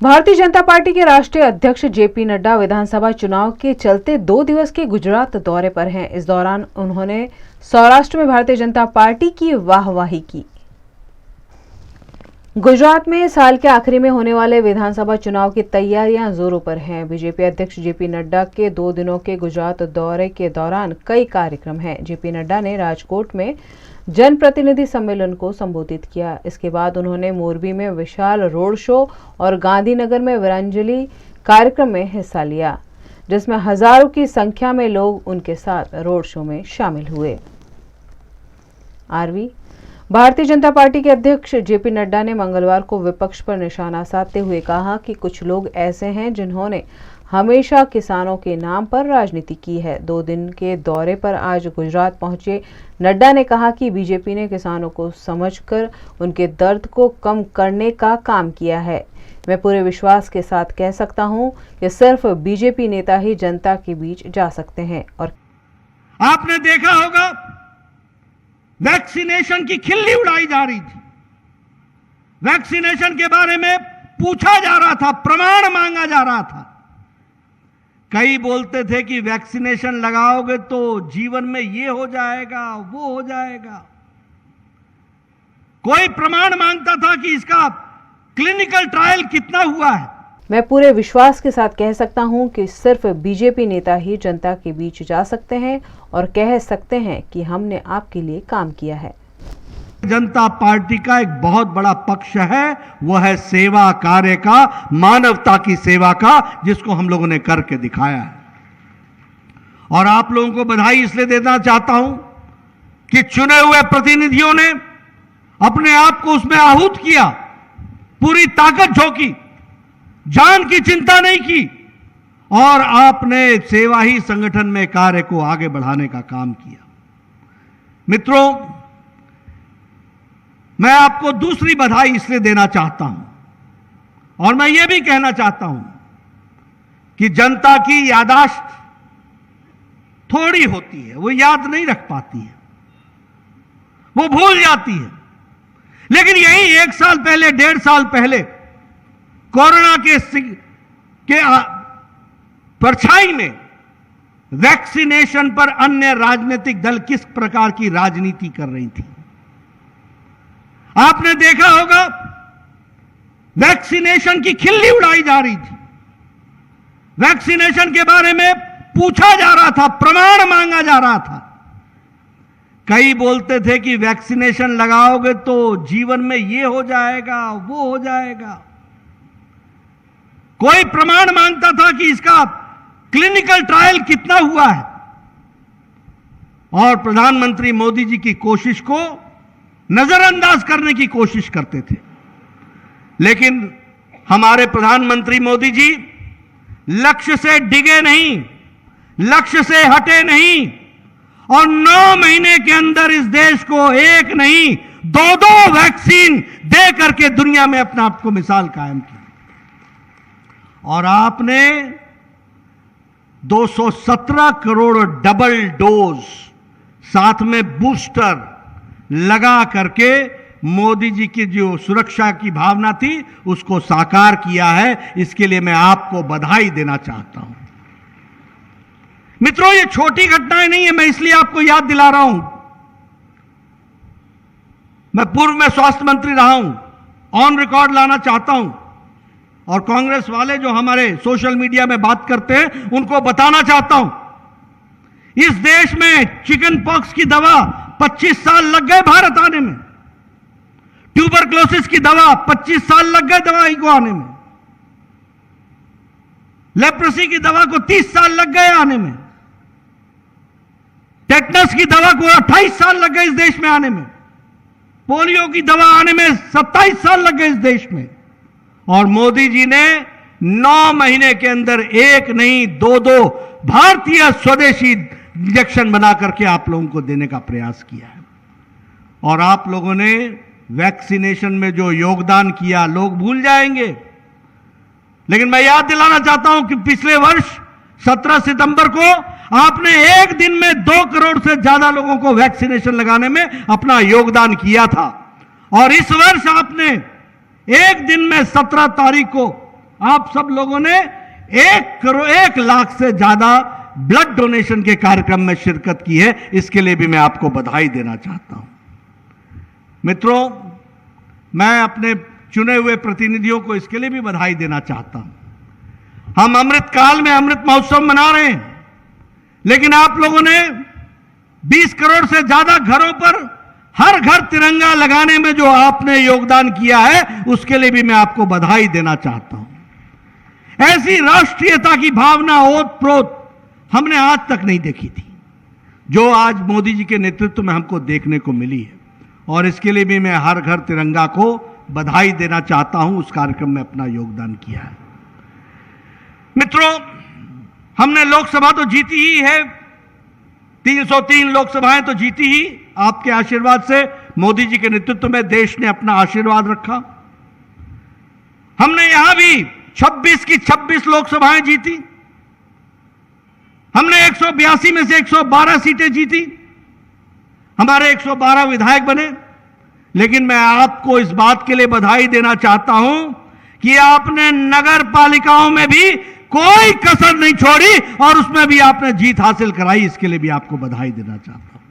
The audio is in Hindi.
भारतीय जनता पार्टी के राष्ट्रीय अध्यक्ष जेपी नड्डा विधानसभा चुनाव के चलते 2 दिवस के गुजरात दौरे पर हैं। इस दौरान उन्होंने सौराष्ट्र में भारतीय जनता पार्टी की वाहवाही की। गुजरात में साल के आखिरी में होने वाले विधानसभा चुनाव की तैयारियां जोरों पर हैं। बीजेपी अध्यक्ष जेपी नड्डा के 2 दिनों के गुजरात दौरे के दौरान कई कार्यक्रम हैं। जेपी नड्डा ने राजकोट में जनप्रतिनिधि सम्मेलन को संबोधित किया। इसके बाद उन्होंने मोरबी में विशाल रोड शो और गांधीनगर में वीरांजलि कार्यक्रम में हिस्सा लिया, जिसमें हजारों की संख्या में लोग उनके साथ रोड शो में शामिल हुए। भारतीय जनता पार्टी के अध्यक्ष जेपी नड्डा ने मंगलवार को विपक्ष पर निशाना साधते हुए कहा कि कुछ लोग ऐसे हैं जिन्होंने हमेशा किसानों के नाम पर राजनीति की है। 2 दिन के दौरे पर आज गुजरात पहुंचे नड्डा ने कहा कि बीजेपी ने किसानों को समझकर उनके दर्द को कम करने का काम किया है। मैं पूरे विश्वास के साथ कह सकता हूं कि सिर्फ बीजेपी नेता ही जनता के बीच जा सकते हैं। और आपने देखा होगा, वैक्सीनेशन की खिल्ली उड़ाई जा रही थी। वैक्सीनेशन के बारे में पूछा जा रहा था, प्रमाण मांगा जा रहा था। कई बोलते थे कि वैक्सीनेशन लगाओगे तो जीवन में ये हो जाएगा, वो हो जाएगा। कोई प्रमाण मांगता था कि इसका क्लिनिकल ट्रायल कितना हुआ है। मैं पूरे विश्वास के साथ कह सकता हूं कि सिर्फ बीजेपी नेता ही जनता के बीच जा सकते हैं और कह सकते हैं कि हमने आपके लिए काम किया है। जनता पार्टी का एक बहुत बड़ा पक्ष है, वह है सेवा कार्य का, मानवता की सेवा का, जिसको हम लोगों ने करके दिखाया है। और आप लोगों को बधाई इसलिए देना चाहता हूं कि चुने हुए प्रतिनिधियों ने अपने आप को उसमें आहूत किया, पूरी ताकत झोंकी, जान की चिंता नहीं की, और आपने सेवा ही संगठन में कार्य को आगे बढ़ाने का काम किया। मित्रों, मैं आपको दूसरी बधाई इसलिए देना चाहता हूं, और मैं यह भी कहना चाहता हूं कि जनता की याददाश्त थोड़ी होती है, वो याद नहीं रख पाती है, वो भूल जाती है। लेकिन यही 1 साल पहले, 1.5 साल पहले कोरोना के परछाई में वैक्सीनेशन पर अन्य राजनीतिक दल किस प्रकार की राजनीति कर रही थी। आपने देखा होगा, वैक्सीनेशन की खिल्ली उड़ाई जा रही थी। वैक्सीनेशन के बारे में पूछा जा रहा था, प्रमाण मांगा जा रहा था। कई बोलते थे कि वैक्सीनेशन लगाओगे तो जीवन में ये हो जाएगा, वो हो जाएगा। कोई प्रमाण मांगता था कि इसका क्लिनिकल ट्रायल कितना हुआ है। और प्रधानमंत्री मोदी जी की कोशिश को नजरअंदाज करने की कोशिश करते थे। लेकिन हमारे प्रधानमंत्री मोदी जी लक्ष्य से डिगे नहीं, लक्ष्य से हटे नहीं, और 9 महीने के अंदर इस देश को 1 नहीं 2 वैक्सीन दे करके दुनिया में अपने आप को मिसाल कायम की। और आपने 217 करोड़ डबल डोज, साथ में बूस्टर लगा करके मोदी जी की जो सुरक्षा की भावना थी उसको साकार किया है। इसके लिए मैं आपको बधाई देना चाहता हूं। मित्रों, ये छोटी घटनाएं नहीं है, मैं इसलिए आपको याद दिला रहा हूं। मैं पूर्व में स्वास्थ्य मंत्री रहा हूं, ऑन रिकॉर्ड लाना चाहता हूं, और कांग्रेस वाले जो हमारे सोशल मीडिया में बात करते हैं उनको बताना चाहता हूं, इस देश में चिकन पॉक्स की दवा 25 साल लग गए भारत आने में। ट्यूबरक्लोसिस की दवा 25 साल लग गए दवाई को आने में। लेप्रोसी की दवा को 30 साल लग गए आने में। टेटनस की दवा को 28 साल लग गए इस देश में आने में। पोलियो की दवा आने में 27 साल लग गए इस देश में। और मोदी जी ने 9 महीने के अंदर 1 नहीं 2 भारतीय स्वदेशी इंजेक्शन बना करके आप लोगों को देने का प्रयास किया है। और आप लोगों ने वैक्सीनेशन में जो योगदान किया लोग भूल जाएंगे, लेकिन मैं याद दिलाना चाहता हूं कि पिछले वर्ष 17 सितंबर को आपने एक दिन में 2 करोड़ से ज्यादा लोगों को वैक्सीनेशन लगाने में अपना योगदान किया था। और इस वर्ष आपने एक दिन में 17 तारीख को आप सब लोगों ने 1 लाख से ज्यादा ब्लड डोनेशन के कार्यक्रम में शिरकत की है। इसके लिए भी मैं आपको बधाई देना चाहता हूं। मित्रों, मैं अपने चुने हुए प्रतिनिधियों को इसके लिए भी बधाई देना चाहता हूं। हम अमृत काल में अमृत महोत्सव मना रहे हैं, लेकिन आप लोगों ने 20 करोड़ से ज्यादा घरों पर हर घर तिरंगा लगाने में जो आपने योगदान किया है, उसके लिए भी मैं आपको बधाई देना चाहता हूं। ऐसी राष्ट्रीयता की भावना ओत-प्रोत हमने आज तक नहीं देखी थी, जो आज मोदी जी के नेतृत्व में हमको देखने को मिली है। और इसके लिए भी मैं हर घर तिरंगा को बधाई देना चाहता हूं। उस कार्यक्रम में अपना योगदान किया है। मित्रों, हमने लोकसभा तो जीती ही है, 303 लोकसभाएं तो जीती ही। आपके आशीर्वाद से, मोदी जी के नेतृत्व में देश ने अपना आशीर्वाद रखा। हमने यहां भी 26 की 26 लोकसभाएं जीती। हमने 182 में से 112 सीटें जीती। हमारे 112 विधायक बने। लेकिन मैं आपको इस बात के लिए बधाई देना चाहता हूं कि आपने नगर पालिकाओं में भी कोई कसर नहीं छोड़ी और उसमें भी आपने जीत हासिल कराई। इसके लिए भी आपको बधाई देना चाहता हूं।